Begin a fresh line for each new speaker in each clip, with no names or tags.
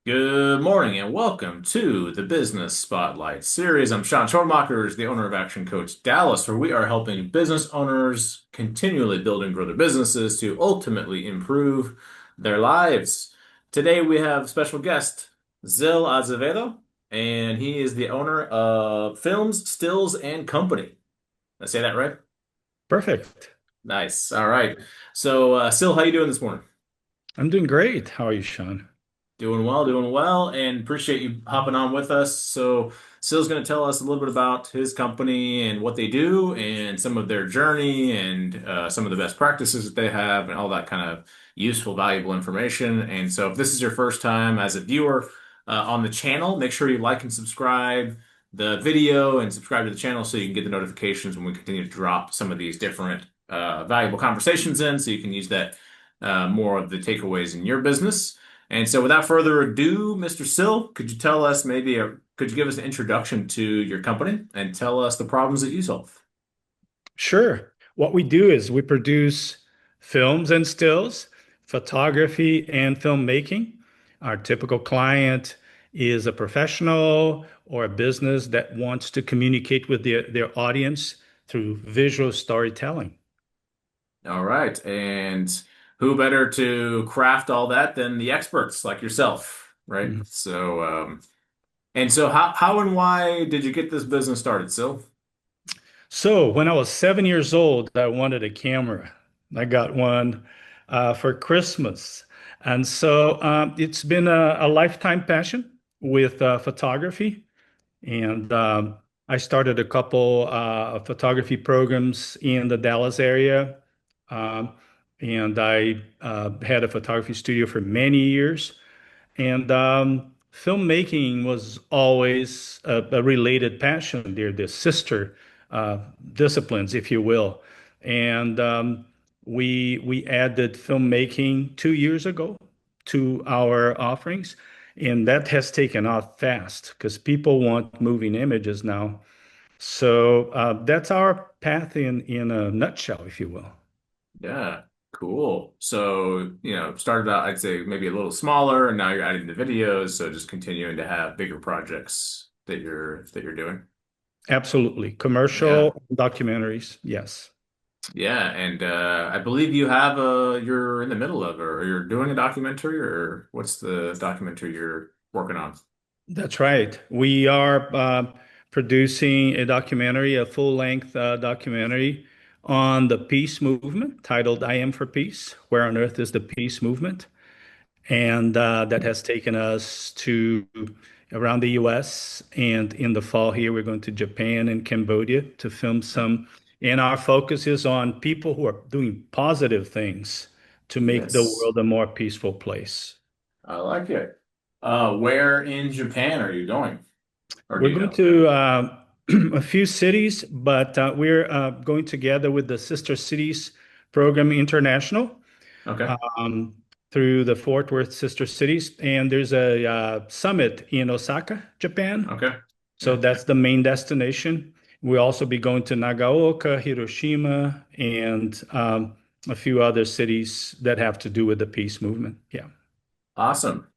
Good morning and welcome to the Business Spotlight series. I'm Sean Schoenmakers, the owner of Action Coach Dallas, where we are helping business owners continually build and grow their businesses to ultimately improve their lives. Today we have special guest Sil Azevedo, and he is the owner of Films, Stills, and Company. Did I say that right?
Perfect.
Nice. All right. So, Sil, how you doing this morning?
I'm doing great. How are you, Sean?
Doing well, and appreciate you hopping on with us. So, Sil's going to tell us a little bit about his company and what they do, and some of their journey, and some of the best practices that they have, and all that kind of useful, valuable information. And so, if this is your first time as a viewer on the channel, make sure you like and subscribe the video and subscribe to the channel so you can get the notifications when we continue to drop some of these different valuable conversations in, so you can use that more of the takeaways in your business. And so, without further ado, Mr. Sill, could you tell us could you give us an introduction to your company and tell us the problems that you solve?
Sure. What we do is we produce films and stills, photography and filmmaking. Our typical client is a professional or a business that wants to communicate with their audience through visual storytelling.
All right. And who better to craft all that than the experts like yourself, right?
Mhm.
So, how and why did you get this business started, Sil?
So, when I was 7 years old, I wanted a camera. I got one for Christmas. And so it's been a lifetime passion with photography. And I started a couple of photography programs in the Dallas area. Um, and I had a photography studio for many years. And filmmaking was always a related passion. They're the sister uh, disciplines, if you will. And we added filmmaking 2 years ago to our offerings, and that has taken off fast because people want moving images now. So that's our path in a nutshell, if you will.
Yeah, cool. So, started out, I'd say maybe a little smaller, and now you're adding the videos, so just continuing to have bigger projects that you're doing.
Absolutely.
Yeah.
Commercial documentaries, yes.
Yeah, and I believe you're in the middle of, or you're doing a documentary, or what's the documentary you're working on?
That's right. We are producing a documentary, a full-length documentary on the peace movement titled I Am for Peace. Where on earth is the peace movement? And that has taken us to around the US. And in the fall here, we're going to Japan and Cambodia to film some. And our focus is on people who are doing positive things to make the
Yes,
world a more peaceful place.
I like it. Where in Japan are you going, or do
We're
you
going
know?
to a few cities, but we're going together with the Sister Cities Program International
Okay,
um, through the Fort Worth Sister Cities. And there's a summit in Osaka, Japan.
okay,
So
yeah.
that's the main destination. We'll also be going to Nagaoka, Hiroshima, and a few other cities that have to do with the peace movement. Yeah.
Awesome.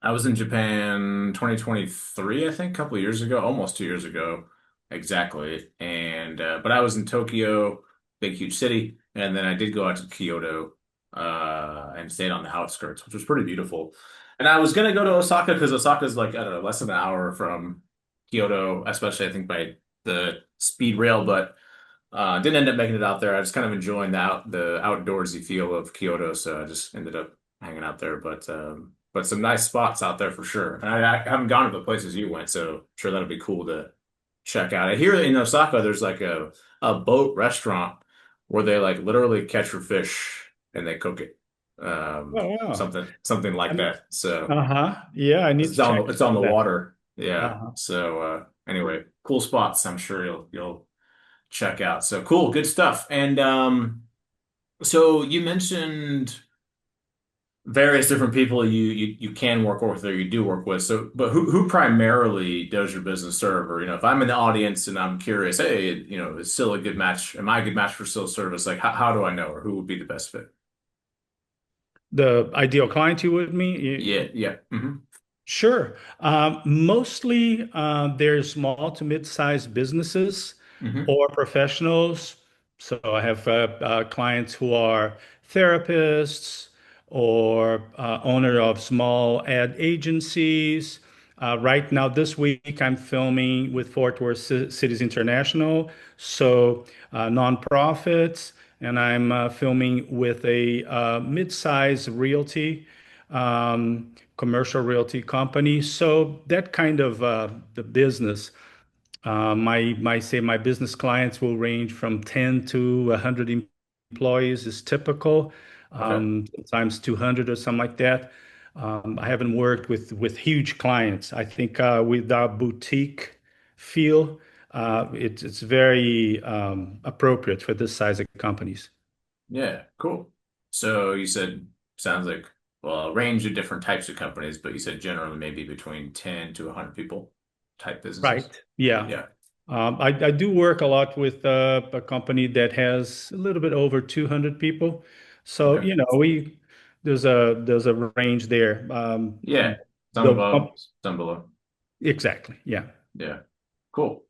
I was in Japan 2023, I think, a couple of years ago, almost 2 years ago, exactly. And but I was in Tokyo, big huge city, and then I did go out to Kyoto and stayed on the outskirts, which was pretty beautiful. And I was gonna go to Osaka because Osaka's like, I don't know, less than an hour from Kyoto, especially I think by the speed rail, but didn't end up making it out there. I was kind of enjoying the outdoorsy feel of Kyoto, so I just ended up hanging out there. But some nice spots out there for sure. And I haven't gone to the places you went, so I'm sure that'll be cool to check out. I hear that in Osaka there's like a boat restaurant where they like literally catch your fish and they cook it.
Oh, wow.
Something like that. So
Uh-huh. Yeah, I need to check
it's
some
on
of
the
that.
water. Yeah.
Uh-huh.
So anyway, cool spots. I'm sure you'll check out. So cool, good stuff. And so you mentioned various different people you can work with or you do work with. So, but who primarily does your business serve? Or, if I'm in the audience and I'm curious, hey, is Sil a good match? Am I a good match for Sil service? Like, how do I know, or who would be the best fit?
The ideal client you would meet?
Yeah, yeah.
Sure. Mostly, they're small to mid-sized businesses
Hmm.
or professionals. So I have clients who are therapists or owner of small ad agencies. Right now, this week, I'm filming with Fort Worth Cities International, so nonprofits, and I'm filming with a mid-sized realty commercial realty company. So that kind of the business. My business clients will range from 10 to 100 employees is typical.
Okay.
Sometimes 200 or something like that. I haven't worked with huge clients. I think with our boutique feel, it's very appropriate for this size of companies.
Yeah, cool. So you said sounds like well, a range of different types of companies, but you said generally maybe between 10 to 100 people type businesses.
Right. Yeah.
Yeah.
I do work a lot with a company that has a little bit over 200 people. So,
Okay.
we there's a range there.
Yeah. Some
The
above, some below.
exactly. Yeah.
Yeah. Cool.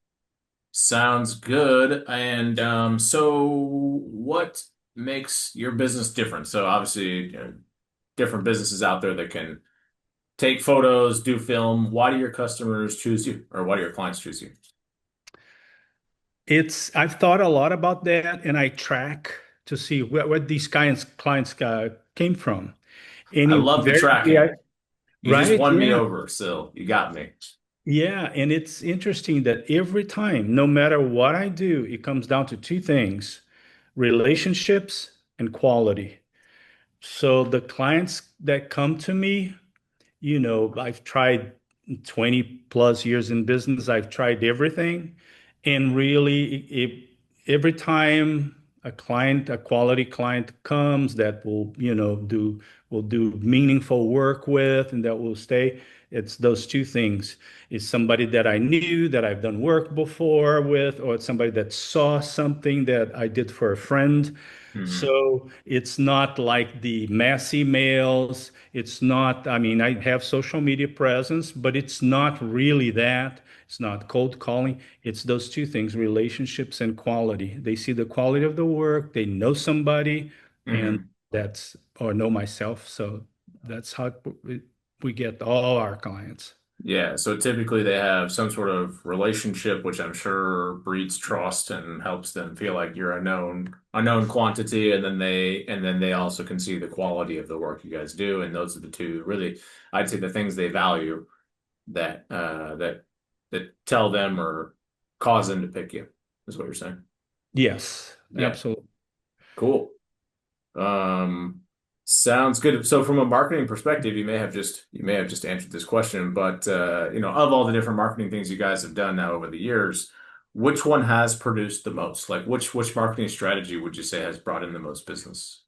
Sounds good. And so what makes your business different? So obviously, different businesses out there that can take photos, do film. Why do your customers choose you, or why do your clients choose you?
I've thought a lot about that and I track to see where these clients came from. And
I love the
invariably,
tracking. You just
right?
won me
Yeah.
over, Sil. You got me.
Yeah, and it's interesting that every time, no matter what I do, it comes down to two things, relationships and quality. So the clients that come to me, I've tried 20 plus years in business. I've tried everything. And really, every time a quality client comes that will do meaningful work with and that will stay, it's those two things. It's somebody that I knew that I've done work before with, or it's somebody that saw something that I did for a friend.
Hmm.
So it's not like the mass emails. It's not, I mean, I have social media presence, but it's not really that. It's not cold calling. It's those two things, relationships and quality. They see the quality of the work, they know somebody, and
Hmm.
or know myself. So that's how we get all our clients.
Yeah, so typically they have some sort of relationship, which I'm sure breeds trust and helps them feel like you're a known quantity, and then they also can see the quality of the work you guys do, and those are the two really, I'd say, the things they value that tell them or cause them to pick you, is what you're saying.
Yes,
Yeah,
absolutely.
cool. Um, Sounds good. So from a marketing perspective, you may have just answered this question, but of all the different marketing things you guys have done now over the years, which one has produced the most? Like which marketing strategy would you say has brought in the most business?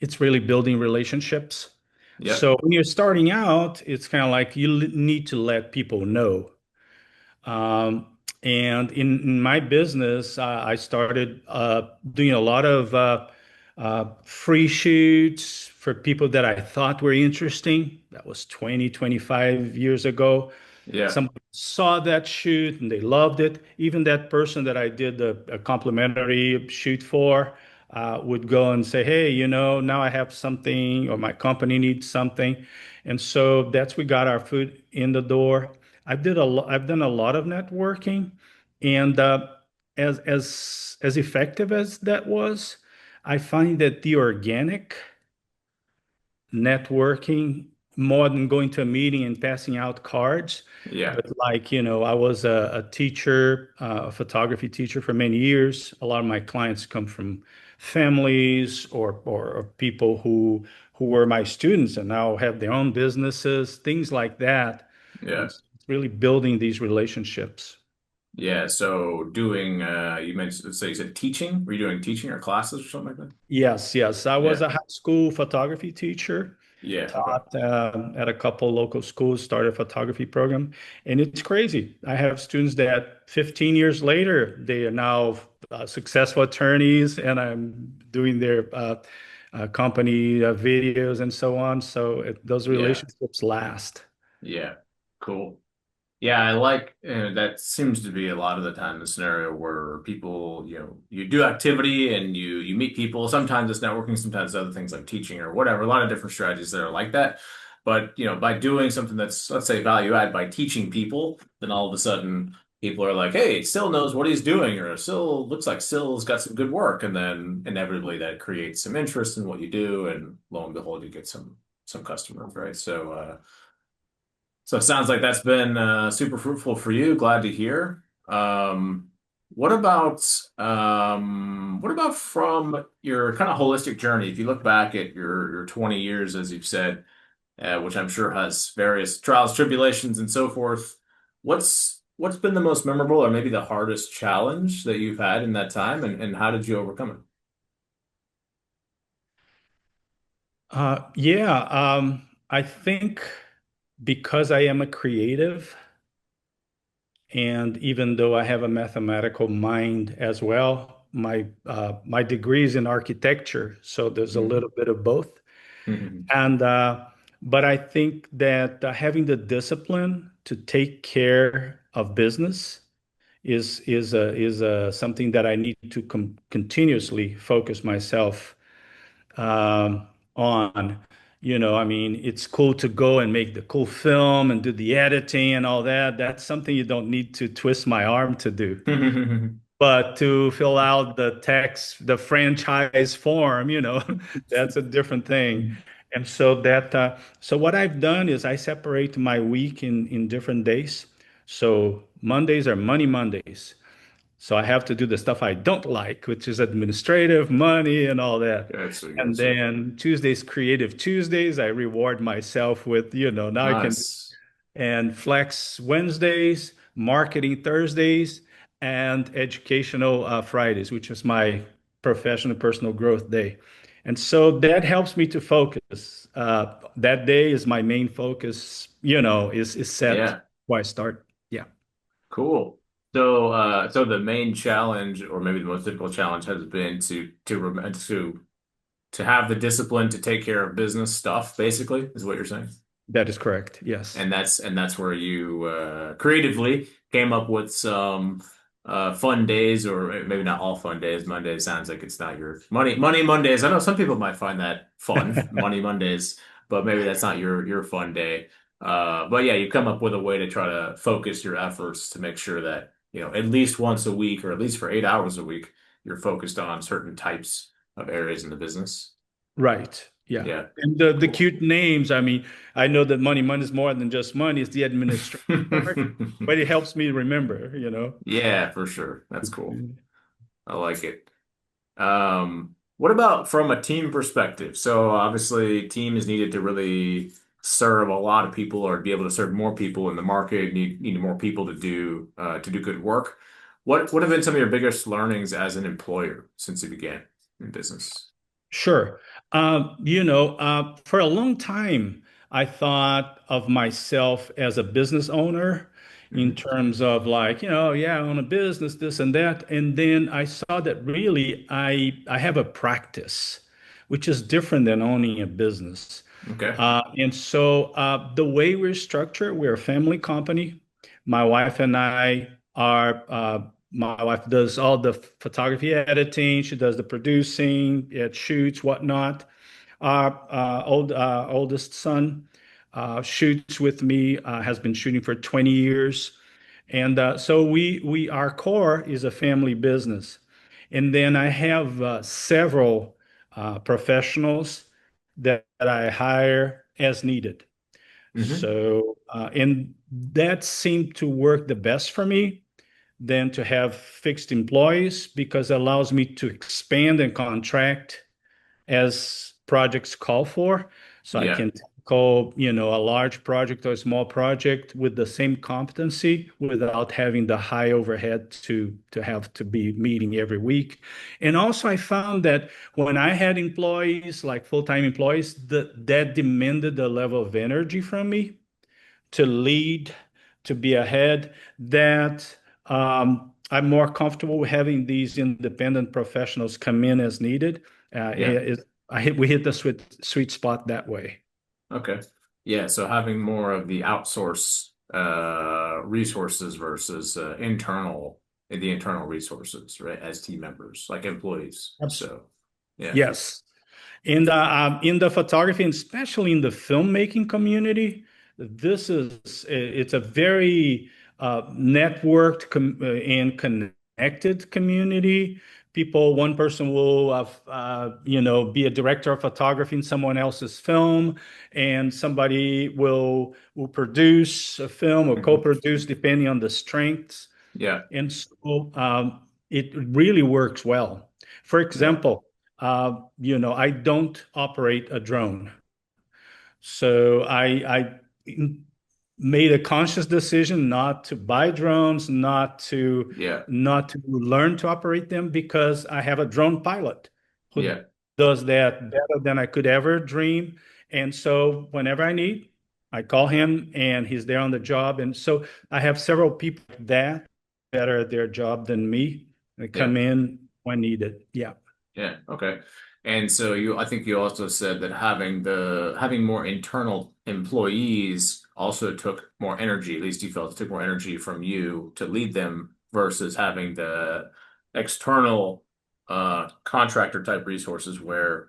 It's really building relationships.
Yep.
So when you're starting out, it's kind of like you need to let people know. Um, and in my business, I started doing a lot of free shoots for people that I thought were interesting. That was 20, 25 years ago.
Yeah.
Somebody saw that shoot and they loved it. Even that person that I did a complimentary shoot for would go and say, "Hey, now I have something, or my company needs something." And so we got our foot in the door. I've done a lot of networking, and as effective as that was, I find that the organic networking more than going to a meeting and passing out cards.
Yeah.
But like, I was a teacher, a photography teacher for many years. A lot of my clients come from families or people who were my students and now have their own businesses, things like that. And
Yeah.
it's really building these relationships.
Yeah. So doing you mentioned, so you said teaching? Were you doing teaching or classes or something like that?
Yes, yes. I was
Yeah.
a high school photography teacher,
Yeah. Okay.
taught at a couple local schools, started a photography program, and it's crazy. I have students that 15 years later, they are now successful attorneys, and I'm doing their company videos and so on. So those
Yeah.
relationships last.
Yeah. Cool. Yeah, I like that seems to be a lot of the time the scenario where people, you do activity and you meet people. Sometimes it's networking, sometimes it's other things like teaching or whatever. A lot of different strategies that are like that. But, by doing something that's, let's say, value add by teaching people, then all of a sudden people are like, hey, Sil knows what he's doing, or Sil looks like Sil's got some good work. And then inevitably that creates some interest in what you do, and lo and behold, you get some customers, right? So it sounds like that's been super fruitful for you. Glad to hear. Um, what about what about from your kind of holistic journey? If you look back at your 20 years, as you've said, which I'm sure has various trials, tribulations, and so forth, what's been the most memorable or maybe the hardest challenge that you've had in that time, and how did you overcome it?
Yeah, I think because I am a creative, and even though I have a mathematical mind as well, my degree is in architecture, so there's a little bit of both.
Mhm.
And but I think that having the discipline to take care of business is something that I need to continuously focus myself on. I mean, it's cool to go and make the cool film and do the editing and all that. That's something you don't need to twist my arm to do. But to fill out the text, the franchise form, that's a different thing. And so what I've done is I separate my week in different days. So Mondays are money Mondays. So I have to do the stuff I don't like, which is administrative, money, and all that.
Gotcha,
And
gotcha.
then Tuesdays, creative Tuesdays, I reward myself with, now I can,
Nice.
and flex Wednesdays, marketing Thursdays, and educational Fridays, which is my professional personal growth day. And so that helps me to focus. That day is my main focus, is set
Yeah.
before I start. Yeah,
Cool. So the main challenge, or maybe the most difficult challenge, has been to have the discipline to take care of business stuff, basically, is what you're saying.
that is correct. Yes.
And that's where you creatively came up with some fun days, or maybe not all fun days. Monday sounds like it's not your money Mondays. I know some people might find that fun, money Mondays, but maybe that's not your fun day. But yeah, you come up with a way to try to focus your efforts to make sure that, at least once a week, or at least for 8 hours a week, you're focused on certain types of areas in the business.
Right. Yeah.
Yeah,
And the
cool.
cute names, I mean, I know that money is more than just money, it's the administration part, but it helps me remember.
Yeah, for sure. That's cool. I like it. What about from a team perspective? So obviously, team is needed to really serve a lot of people, or be able to serve more people in the market. Need more people to do good work. What have been some of your biggest learnings as an employer since you began in business?
Sure. For a long time, I thought of myself as a business owner in
Hmm.
terms of like, yeah, I own a business, this and that. And then I saw that really I have a practice, which is different than owning a business.
Okay.
And so the way we're structured, we're a family company. My wife and I are, my wife does all the photography editing, she does the producing, it shoots, whatnot. Our oldest son shoots with me, has been shooting for 20 years. And so our core is a family business. And then I have several professionals that I hire as needed.
Hmm.
And that seemed to work the best for me than to have fixed employees because it allows me to expand and contract as projects call for. So I
Yeah.
can tackle, a large project or a small project with the same competency without having the high overhead to have to be meeting every week. And also I found that when I had employees, like full-time employees, that demanded a level of energy from me to lead, to be ahead, that I'm more comfortable with having these independent professionals come in as needed.
Yeah.
we hit the sweet spot that way.
Okay. Yeah, so having more of the outsource resources versus the internal resources, right, as team members, like employees.
Abs-
So, yeah.
Yes. In the photography, and especially in the filmmaking community, it's a very networked and connected community. One person will be a director of photography in someone else's film, and somebody will produce a film or
Mhm.
co-produce depending on the strengths.
Yeah,
And so it really works well. For
yeah,
example, I don't operate a drone. So I made a conscious decision not to buy drones,
yeah,
not to learn to operate them because I have a drone pilot who
yeah,
does that better than I could ever dream. And so whenever I need, I call him and he's there on the job. And so I have several people that better at their job than me. They
yeah.
come in when needed. Yeah,
Yeah, okay. And so I think you also said that having more internal employees also took more energy, at least you felt it took more energy from you to lead them versus having the external contractor type resources where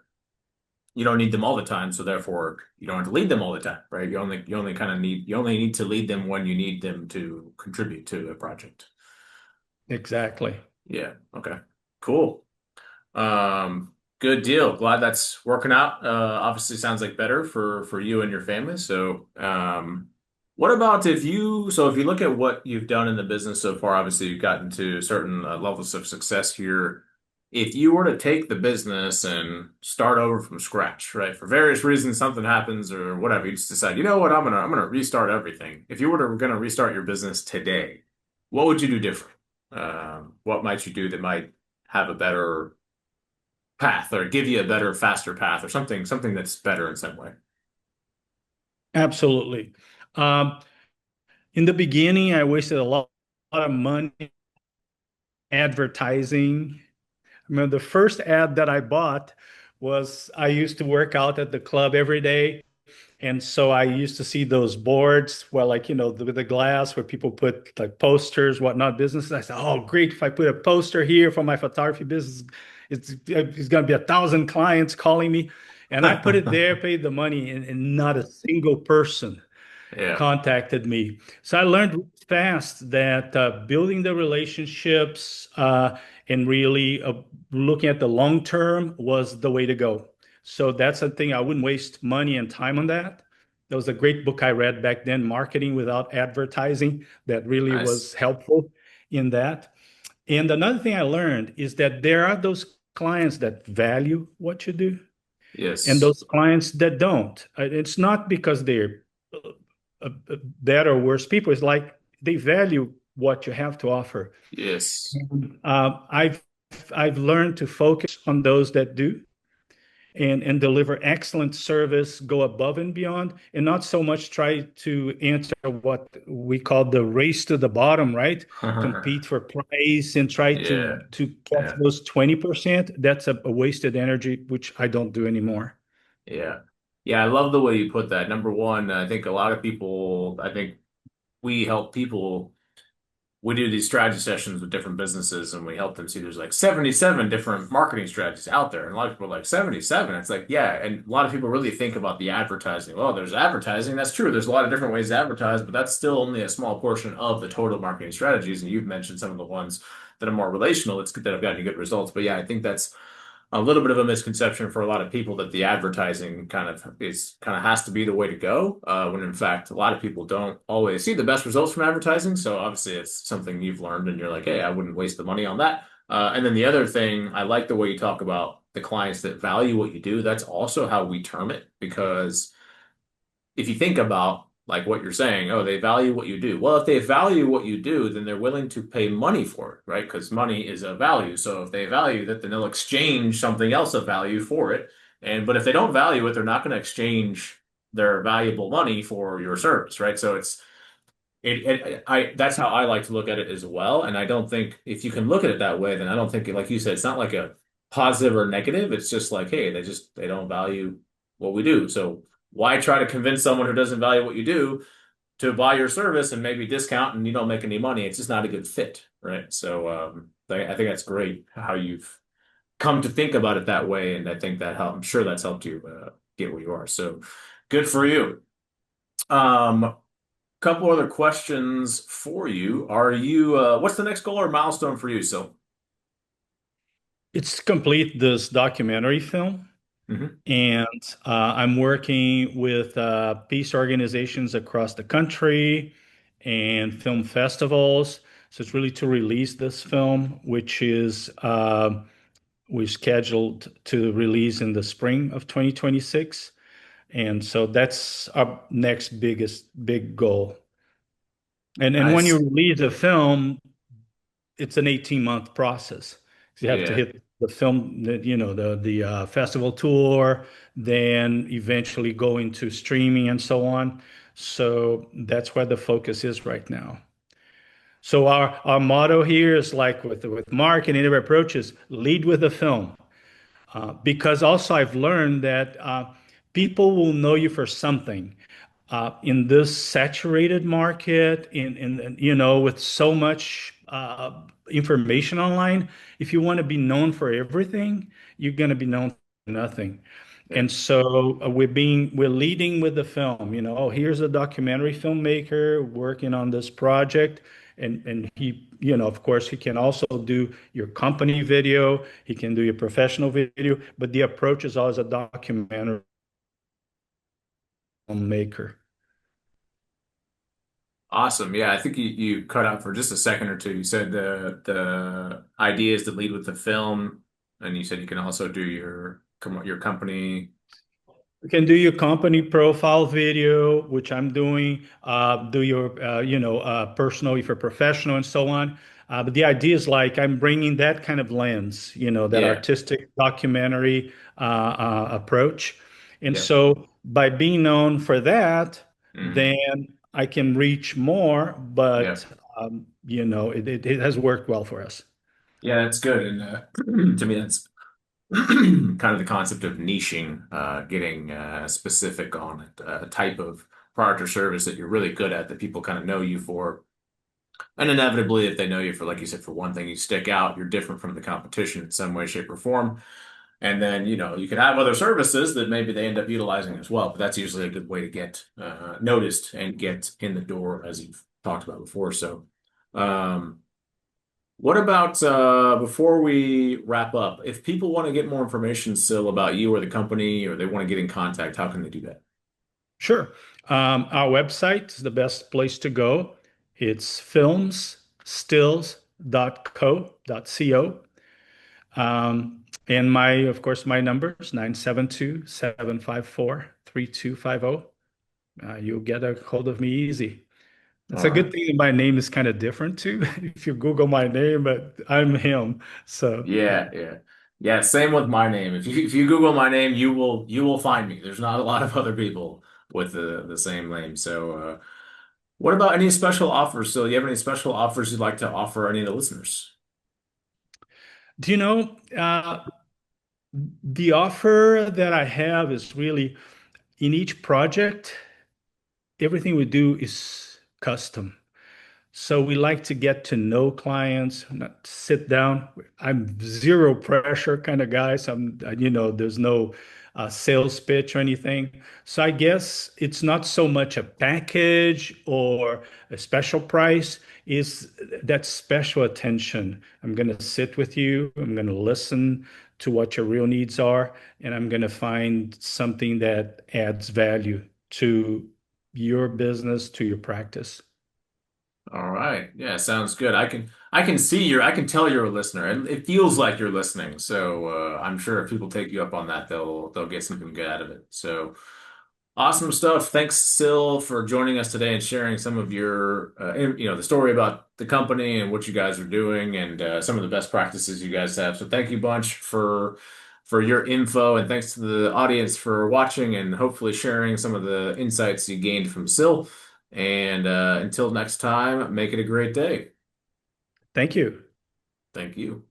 you don't need them all the time, so therefore you don't have to lead them all the time, right? You only need to lead them when you need them to contribute to a project.
exactly.
Yeah, okay. Cool. Good deal. Glad that's working out. Obviously sounds like better for you and your family. So, what about if you look at what you've done in the business so far, obviously you've gotten to certain levels of success here. If you were to take the business and start over from scratch, right? For various reasons, something happens or whatever, you just decide, you know what, I'm gonna restart everything. If you were gonna restart your business today, what would you do different? What might you do that might have a better path or give you a better, faster path or something that's better in some way.
Absolutely. Um, in the beginning, I wasted lot of money advertising. I remember the first ad that I bought was I used to work out at the club every day. And so I used to see those boards where, like, with the glass where people put like posters, whatnot, businesses. I said, oh, great. If I put a poster here for my photography business, it's going to be 1,000 clients calling me. And I put it there, paid the money, and not a single person
Yeah,
contacted me. So I learned fast that building the relationships and really looking at the long term was the way to go. So that's the thing. I wouldn't waste money and time on that. There was a great book I read back then, Marketing Without Advertising, that really
nice.
was helpful in that. And another thing I learned is that there are those clients that value what you do and
Yes.
those clients that don't. It's not because they're bad or worse people. It's like they value what you have to offer.
Yes.
Uh, I've I've learned to focus on those that do and deliver excellent service, go above and beyond, and not so much try to answer what we call the race to the bottom, right? Compete for price and try
Yeah.
to catch
Yeah.
those 20%. That's a wasted energy, which I don't do anymore.
Yeah. Yeah, I love the way you put that. Number one, I think a lot of people, I think we help people we do these strategy sessions with different businesses and we help them see there's like 77 different marketing strategies out there. And a lot of people are like 77. It's like, yeah. And a lot of people really think about the advertising. Well, there's advertising. That's true. There's a lot of different ways to advertise, but that's still only a small portion of the total marketing strategies. And you've mentioned some of the ones that are more relational that have gotten you good results. But yeah, I think that's a little bit of a misconception for a lot of people that the advertising kind of has to be the way to go. When in fact, a lot of people don't always see the best results from advertising. So obviously, it's something you've learned, and you're like, hey, I wouldn't waste the money on that. And then the other thing, I like the way you talk about the clients that value what you do. That's also how we term it because if you think about like what you're saying, oh, they value what you do. Well, if they value what you do, then they're willing to pay money for it, right? Because money is a value. So if they value that, then they'll exchange something else of value for it. But if they don't value it, they're not going to exchange their valuable money for your service, right? So I that's how I like to look at it as well. And I don't think if you can look at it that way, then I don't think, like you said, it's not like a positive or negative. It's just like, hey, they don't value what we do. So why try to convince someone who doesn't value what you do to buy your service and maybe discount and you don't make any money? It's just not a good fit, right? So I think that's great how you've come to think about it that way, and I think that helped. I'm sure that's helped you get where you are. So good for you. Couple other questions for you. Are you what's the next goal or milestone for you? So,
It's to complete this documentary film.
mhm.
And I'm working with peace organizations across the country and film festivals. So it's really to release this film, which is we're scheduled to release in the spring of 2026. And so that's our next big goal. And when you
Nice.
release a film, it's an 18-month process. You have to
Yeah.
hit the film, the festival tour, then eventually go into streaming and so on. So that's where the focus is right now. So our motto here is like with Mark and innovative approaches, lead with the film. Because also I've learned that people will know you for something. In this saturated market, with so much information online, if you want to be known for everything, you're going to be known for nothing.
Yeah.
And so we're leading with the film. Oh, here's a documentary filmmaker working on this project, and he, of course, he can also do your company video, he can do your professional video, but the approach is always a documentary filmmaker.
Awesome. Yeah, I think you cut out for just a second or two. You said the idea is to lead with the film, and you said you can also do your company.
You can do your company profile video, which I'm doing, do your, personal if you're professional and so on. But the idea is like I'm bringing that kind of lens, that
Yeah.
artistic documentary approach. And
Yeah.
so by being known for that,
Hmm.
then I can reach more,
Yeah.
but, it has worked well for us.
Yeah, that's good. And to me, that's kind of the concept of niching, getting specific on it, a type of product or service that you're really good at that people kind of know you for. And inevitably, if they know you for, like you said, for one thing, you stick out, you're different from the competition in some way, shape, or form. And then, you can have other services that maybe they end up utilizing as well. But that's usually a good way to get noticed and get in the door, as you've talked about before. So, um, what about before we wrap up, if people want to get more information still about you or the company, or they want to get in contact, how can they do that?
Sure. Our website is the best place to go. It's filmstills.co.co. And of course, my number is 972-754-3250. You'll get a hold of me easy. It's
All
a
right.
good thing that my name is kind of different too. If you Google my name, but I'm him. So yeah.
Yeah, yeah. Yeah, same with my name. If you Google my name, you will find me. There's not a lot of other people with the same name. So what about any special offers? So you have any special offers you'd like to offer any of the listeners?
Do you know, the offer that I have is really in each project, everything we do is custom. So we like to get to know clients, not sit down. I'm zero pressure kind of guy. So there's no sales pitch or anything. So I guess it's not so much a package or a special price, is that special attention. I'm going to sit with you. I'm going to listen to what your real needs are, and I'm going to find something that adds value to your business, to your practice.
All right. Yeah, sounds good. I can tell you're a listener. It feels like you're listening. So I'm sure if people take you up on that, they'll get something good out of it. So awesome stuff. Thanks, Sil, for joining us today and sharing some of your, the story about the company and what you guys are doing, and some of the best practices you guys have. So thank you bunch for your info, and thanks to the audience for watching and hopefully sharing some of the insights you gained from Sil. And until next time, make it a great day.
Thank you.
Thank you.